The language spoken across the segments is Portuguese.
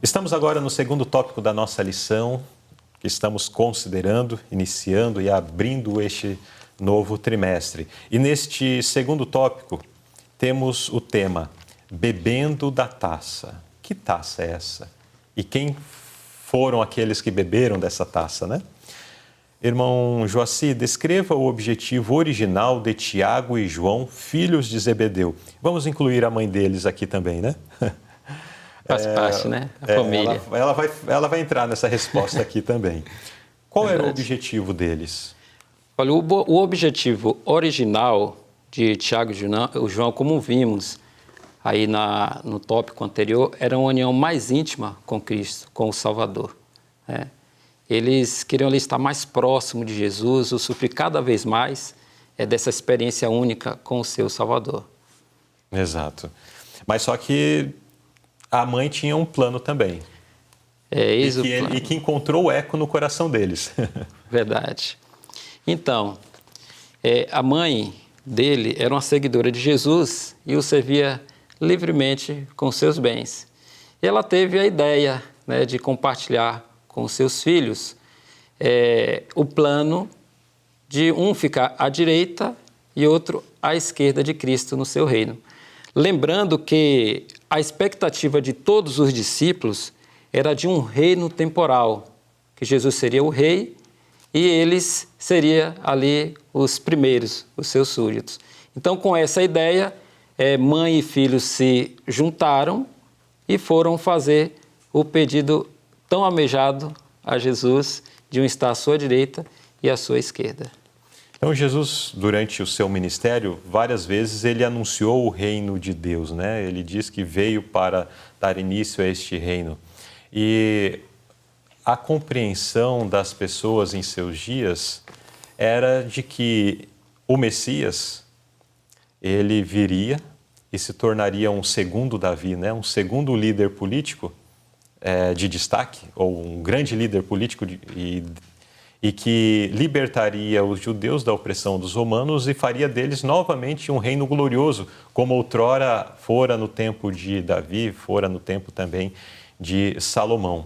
Estamos agora no segundo tópico da nossa lição, que estamos considerando, iniciando e abrindo este novo trimestre. E neste segundo tópico temos o tema Bebendo da Taça. Que taça é essa? E quem foram aqueles que beberam dessa taça, né? Irmão Joaci, descreva o objetivo original de Tiago e João, filhos de Zebedeu. Vamos incluir a mãe deles aqui também, né? Faz parte, né? A família. Ela vai entrar nessa resposta aqui também. Qual era o objetivo deles? Olha, o objetivo original de Tiago e João, como vimos aí no tópico anterior, era uma união mais íntima com Cristo, com o Salvador, né? Eles queriam ali estar mais próximo de Jesus, o suprir cada vez mais dessa experiência única com o seu Salvador. Exato. Mas só que a mãe tinha um plano também. E que encontrou eco no coração deles. Verdade. Então, a mãe dele era uma seguidora de Jesus e o servia livremente com seus bens. E ela teve a ideia, né, de compartilhar com seus filhos o plano de um ficar à direita e outro à esquerda de Cristo no seu reino. Lembrando que a expectativa de todos os discípulos era de um reino temporal, que Jesus seria o rei e eles seriam ali os primeiros, os seus súditos. Então, com essa ideia, mãe e filhos se juntaram e foram fazer o pedido tão almejado a Jesus de um estar à sua direita e à sua esquerda. Então, Jesus, durante o seu ministério, várias vezes ele anunciou o reino de Deus, né? Ele diz que veio para dar início a este reino. E a compreensão das pessoas em seus dias era de que o Messias, ele viria e se tornaria um segundo Davi, né? Um segundo líder político de destaque, ou um grande líder político e que libertaria os judeus da opressão dos romanos e faria deles novamente um reino glorioso, como outrora fora no tempo de Davi, fora no tempo também de Salomão.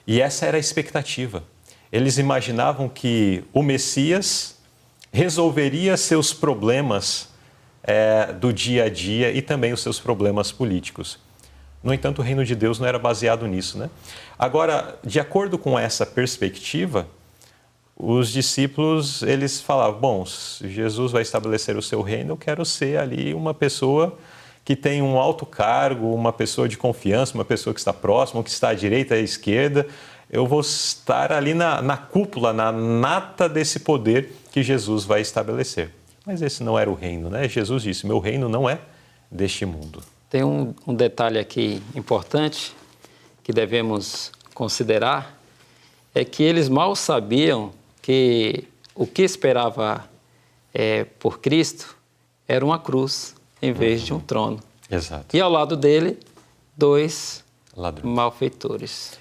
E essa era a expectativa. Eles imaginavam que o Messias resolveria seus problemas do dia a dia e também os seus problemas políticos. No entanto, o reino de Deus não era baseado nisso, né? Agora, de acordo com essa perspectiva, os discípulos, eles falavam, bom, se Jesus vai estabelecer o seu reino, eu quero ser ali uma pessoa que tem um alto cargo, uma pessoa de confiança, uma pessoa que está próxima, que está à direita e à esquerda. Eu vou estar ali na cúpula, na nata desse poder que Jesus vai estabelecer. Mas esse não era o reino, né? Jesus disse, meu reino não é deste mundo. Tem um detalhe aqui importante que devemos considerar, é que eles mal sabiam que o que esperava por Cristo era uma cruz em vez de um trono. Exato. E ao lado dele, dois ladrões, malfeitores.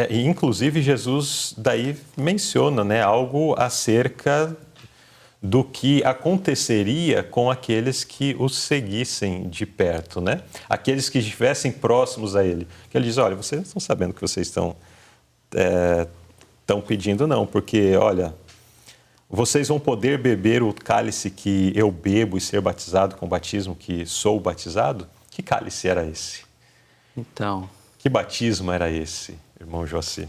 E inclusive Jesus daí menciona, né, algo acerca do que aconteceria com aqueles que o seguissem de perto, né? Aqueles que estivessem próximos a ele. Que ele diz, olha, vocês não estão sabendo o que vocês estão pedindo, não, porque, olha, vocês vão poder beber o cálice que eu bebo e ser batizado com o batismo que sou batizado? Que cálice era esse? Então... Que batismo era esse, irmão Joaci?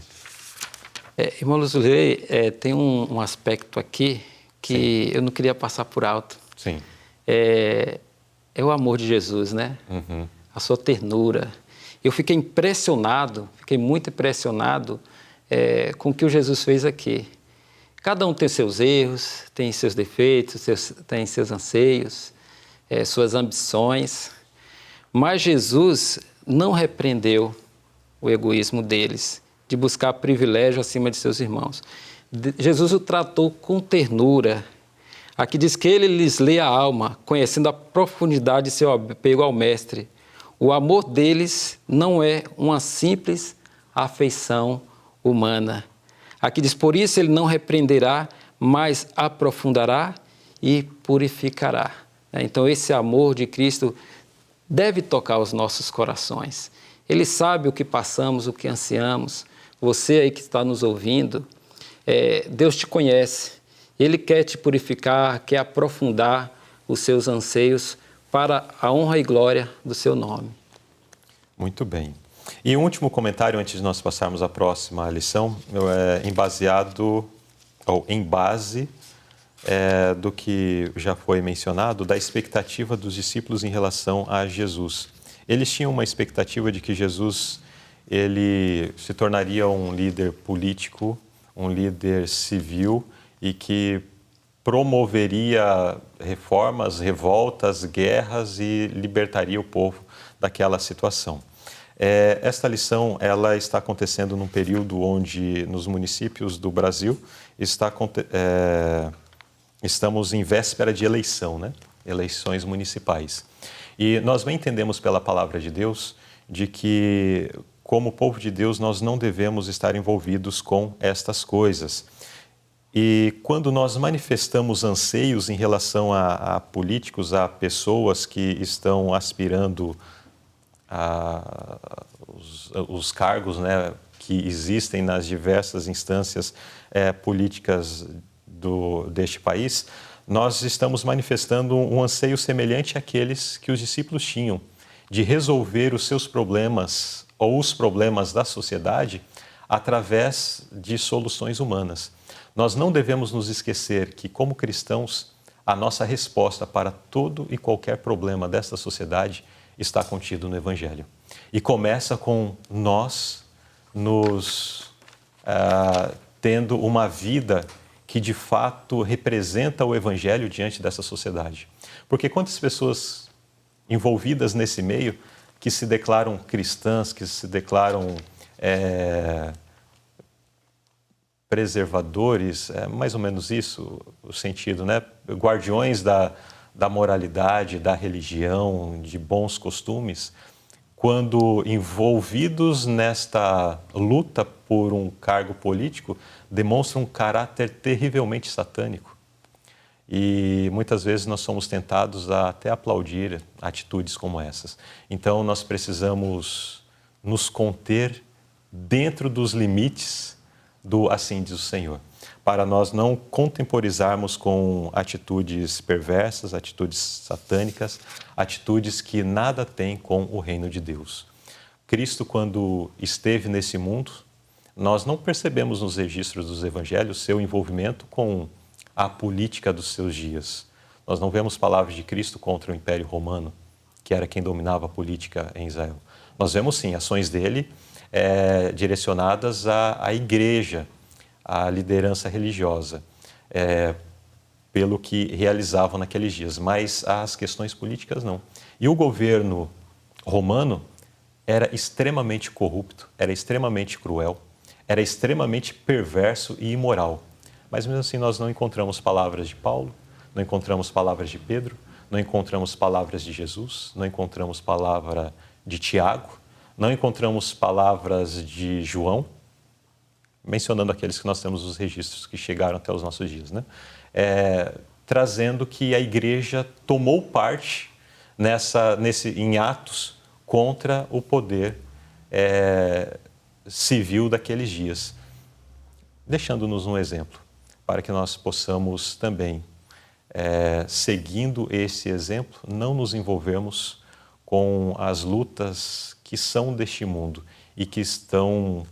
Irmão Luzulei, tem um aspecto aqui que Sim. eu não queria passar por alto. Sim. É o amor de Jesus, né? Uhum. A sua ternura. Eu fiquei muito impressionado com o que o Jesus fez aqui. Cada um tem seus erros, tem seus defeitos, tem seus anseios, suas ambições, mas Jesus não repreendeu o egoísmo deles, de buscar privilégio acima de seus irmãos. Jesus o tratou com ternura. Aqui diz que ele lhes lê a alma, conhecendo a profundidade de seu apego ao Mestre. O amor deles não é uma simples afeição humana. Aqui diz, por isso ele não repreenderá, mas aprofundará e purificará. Então esse amor de Cristo deve tocar os nossos corações. Ele sabe o que passamos, o que ansiamos. Você aí que está nos ouvindo, Deus te conhece. Ele quer te purificar, quer aprofundar os seus anseios para a honra e glória do seu nome. Muito bem. E um último comentário antes de nós passarmos à próxima lição, em base do que já foi mencionado, da expectativa dos discípulos em relação a Jesus. Eles tinham uma expectativa de que Jesus ele se tornaria um líder político, um líder civil e que promoveria reformas, revoltas, guerras e libertaria o povo daquela situação. Esta lição ela está acontecendo num período onde nos municípios do Brasil estamos em véspera de eleição, né? Eleições municipais. E nós bem entendemos pela palavra de Deus de que, como povo de Deus, nós não devemos estar envolvidos com estas coisas. E quando nós manifestamos anseios em relação a políticos, a pessoas que estão aspirando os cargos, né, que existem nas diversas instâncias políticas deste país, nós estamos manifestando um anseio semelhante àqueles que os discípulos tinham, de resolver os seus problemas ou os problemas da sociedade através de soluções humanas. Nós não devemos nos esquecer que, como cristãos, a nossa resposta para todo e qualquer problema desta sociedade está contido no Evangelho. E começa com nós tendo uma vida que de fato representa o Evangelho diante dessa sociedade. Porque quantas pessoas envolvidas nesse meio que se declaram cristãs, que se declaram preservadores, mais ou menos isso o sentido, né? Guardiões da moralidade, da religião, de bons costumes, quando envolvidos nesta luta por um cargo político, demonstram um caráter terrivelmente satânico. E muitas vezes nós somos tentados a até aplaudir atitudes como essas. Então nós precisamos nos conter dentro dos limites do assim diz o Senhor, para nós não contemporizarmos com atitudes perversas, atitudes satânicas, atitudes que nada têm com o reino de Deus. Cristo, quando esteve nesse mundo, nós não percebemos nos registros dos evangelhos seu envolvimento com a política dos seus dias. Nós não vemos palavras de Cristo contra o Império Romano, que era quem dominava a política em Israel. Nós vemos, sim, ações dele direcionadas à igreja, à liderança religiosa, pelo que realizavam naqueles dias, mas as questões políticas não. E o governo romano era extremamente corrupto, era extremamente cruel, era extremamente perverso e imoral. Mas mesmo assim nós não encontramos palavras de Paulo, não encontramos palavras de Pedro, não encontramos palavras de Jesus, não encontramos palavra de Tiago, não encontramos palavras de João, mencionando aqueles que nós temos os registros que chegaram até os nossos dias, né? Trazendo que a igreja tomou parte em atos contra o poder civil daqueles dias, deixando-nos um exemplo, para que nós possamos também, seguindo esse exemplo, não nos envolvermos com as lutas que são deste mundo e que estão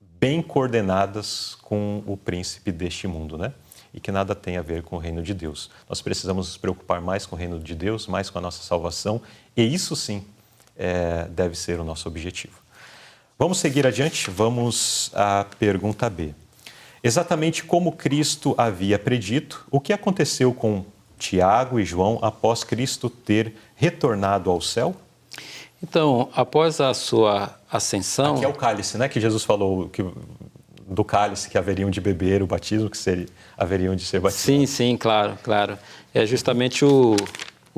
bem coordenadas com o príncipe deste mundo, né? E que nada tem a ver com o reino de Deus. Nós precisamos nos preocupar mais com o reino de Deus, mais com a nossa salvação, e isso sim deve ser o nosso objetivo. Vamos seguir adiante, vamos à pergunta B. Exatamente como Cristo havia predito, o que aconteceu com Tiago e João após Cristo ter retornado ao céu? Então, após a sua ascensão... Aqui é o cálice, né? Que Jesus falou do cálice que haveriam de beber, o batismo que haveriam de ser batizados. Sim, claro. É justamente o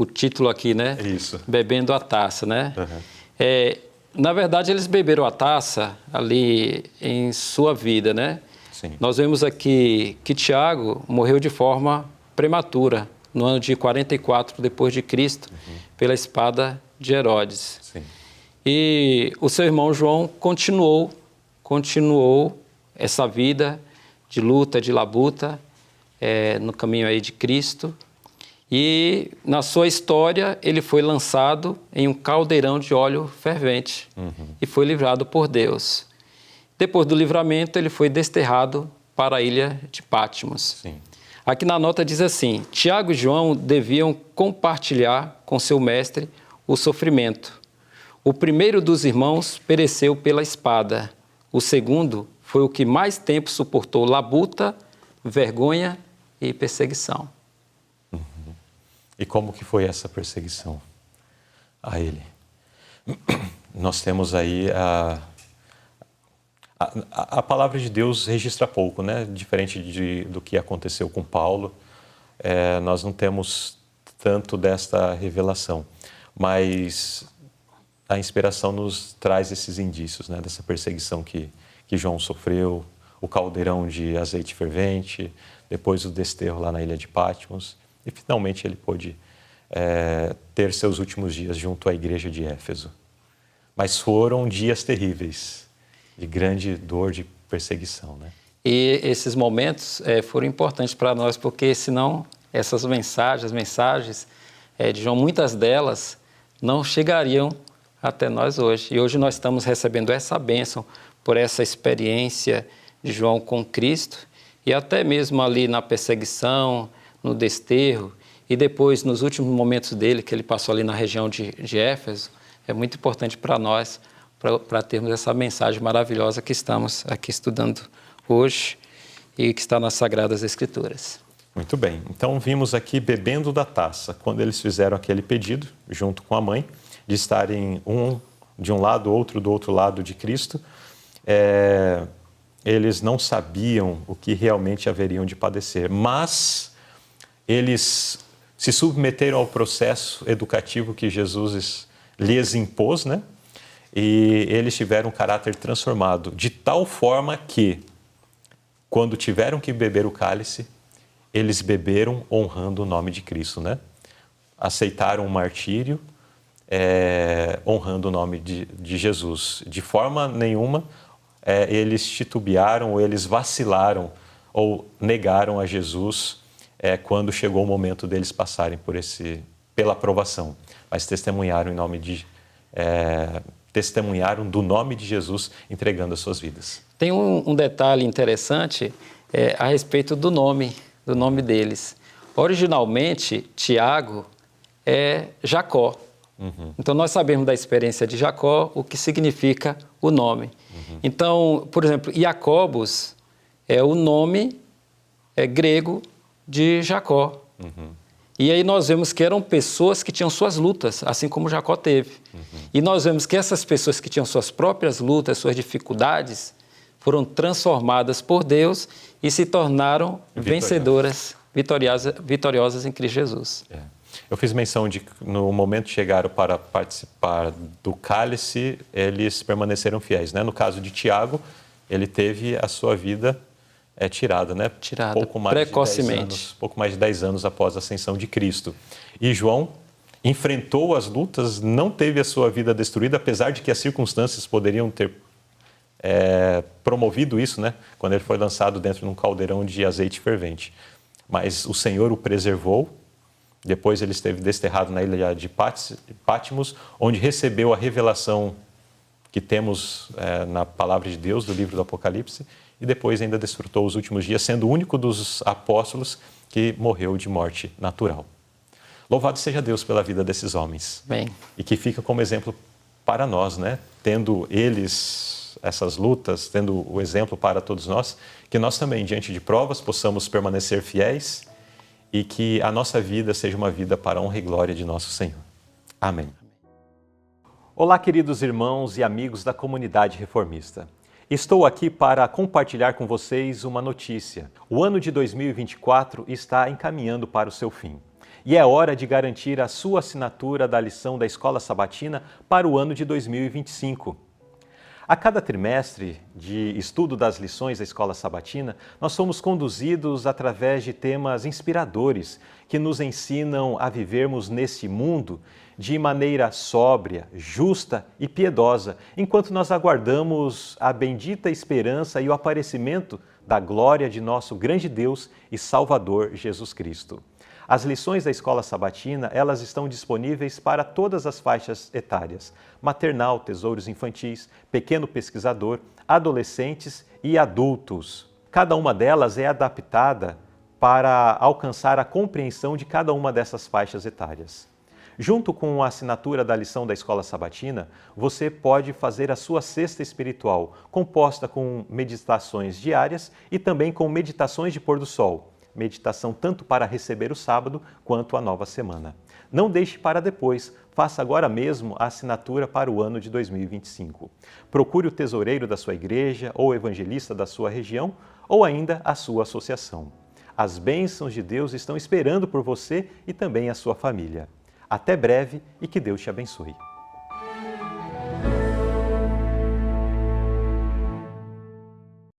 título aqui, né? Isso. Bebendo a taça, né? Uhum. Na verdade, eles beberam a taça ali em sua vida, né? Sim. Nós vemos aqui que Tiago morreu de forma prematura, no ano de 44 depois de Cristo, pela espada de Herodes. Sim. E o seu irmão João continuou essa vida de luta, de labuta, no caminho aí de Cristo. E na sua história ele foi lançado em um caldeirão de óleo fervente e foi livrado por Deus. Depois do livramento ele foi desterrado para a ilha de Patmos. Sim. Aqui na nota diz assim: Tiago e João deviam compartilhar com seu mestre o sofrimento. O primeiro dos irmãos pereceu pela espada. O segundo foi o que mais tempo suportou labuta, vergonha e perseguição. E como que foi essa perseguição a ele? Nós temos aí a palavra de Deus registra pouco, né? Diferente do que aconteceu com Paulo, nós não temos tanto desta revelação, mas a inspiração nos traz esses indícios, né? Dessa perseguição que João sofreu, o caldeirão de azeite fervente, depois o desterro lá na ilha de Patmos, e finalmente ele pôde ter seus últimos dias junto à igreja de Éfeso. Mas foram dias terríveis, de grande dor, de perseguição, né? E esses momentos foram importantes para nós, porque senão essas mensagens, as mensagens de João, muitas delas não chegariam até nós hoje. E hoje nós estamos recebendo essa bênção por essa experiência de João com Cristo, e até mesmo ali na perseguição, no desterro, e depois nos últimos momentos dele, que ele passou ali na região de Éfeso, é muito importante para nós, para termos essa mensagem maravilhosa que estamos aqui estudando hoje e que está nas Sagradas Escrituras. Muito bem. Então, vimos aqui bebendo da taça, quando eles fizeram aquele pedido, junto com a mãe, de estarem um de um lado, outro do outro lado de Cristo. Eles não sabiam o que realmente haveriam de padecer, mas eles se submeteram ao processo educativo que Jesus lhes impôs, né? E eles tiveram um caráter transformado, de tal forma que, quando tiveram que beber o cálice, eles beberam honrando o nome de Cristo, né? Aceitaram o martírio, honrando o nome de Jesus. De forma nenhuma, eles titubearam, ou eles vacilaram, ou negaram a Jesus quando chegou o momento deles passarem pela aprovação. Mas testemunharam testemunharam do nome de Jesus, entregando as suas vidas. Tem um detalhe interessante a respeito do nome deles. Originalmente, Tiago é Jacó. Então, nós sabemos da experiência de Jacó, o que significa o nome. Então, por exemplo, Jacobus é o nome grego de Jacó. E aí nós vemos que eram pessoas que tinham suas lutas, assim como Jacó teve. E nós vemos que essas pessoas que tinham suas próprias lutas, suas dificuldades, foram transformadas por Deus e se tornaram vencedoras, vitoriosas em Cristo Jesus. Eu fiz menção de que no momento que chegaram para participar do cálice, eles permaneceram fiéis, né? No caso de Tiago, ele teve a sua vida tirada, né? Tirada precocemente. Pouco mais de 10 anos após a ascensão de Cristo. E João enfrentou as lutas, não teve a sua vida destruída, apesar de que as circunstâncias poderiam ter promovido isso, né? Quando ele foi lançado dentro de um caldeirão de azeite fervente. Mas o Senhor o preservou. Depois ele esteve desterrado na ilha de Patmos, onde recebeu a revelação que temos na palavra de Deus, do livro do Apocalipse, e depois ainda desfrutou os últimos dias, sendo o único dos apóstolos que morreu de morte natural. Louvado seja Deus pela vida desses homens. Bem. E que fica como exemplo para nós, né? Tendo eles essas lutas, tendo o exemplo para todos nós, que nós também, diante de provas, possamos permanecer fiéis e que a nossa vida seja uma vida para a honra e glória de nosso Senhor. Amém. Olá, queridos irmãos e amigos da comunidade reformista. Estou aqui para compartilhar com vocês uma notícia. O ano de 2024 está encaminhando para o seu fim. E é hora de garantir a sua assinatura da lição da Escola Sabatina para o ano de 2025. A cada trimestre de estudo das lições da Escola Sabatina, nós somos conduzidos através de temas inspiradores que nos ensinam a vivermos nesse mundo de maneira sóbria, justa e piedosa, enquanto nós aguardamos a bendita esperança e o aparecimento da glória de nosso grande Deus e Salvador Jesus Cristo. As lições da Escola Sabatina, elas estão disponíveis para todas as faixas etárias: maternal, tesouros infantis, pequeno pesquisador, adolescentes e adultos. Cada uma delas é adaptada para alcançar a compreensão de cada uma dessas faixas etárias. Junto com a assinatura da lição da Escola Sabatina, você pode fazer a sua cesta espiritual, composta com meditações diárias e também com meditações de pôr do sol. Meditação tanto para receber o sábado quanto a nova semana. Não deixe para depois, faça agora mesmo a assinatura para o ano de 2025. Procure o tesoureiro da sua igreja ou evangelista da sua região ou ainda a sua associação. As bênçãos de Deus estão esperando por você e também a sua família. Até breve e que Deus te abençoe.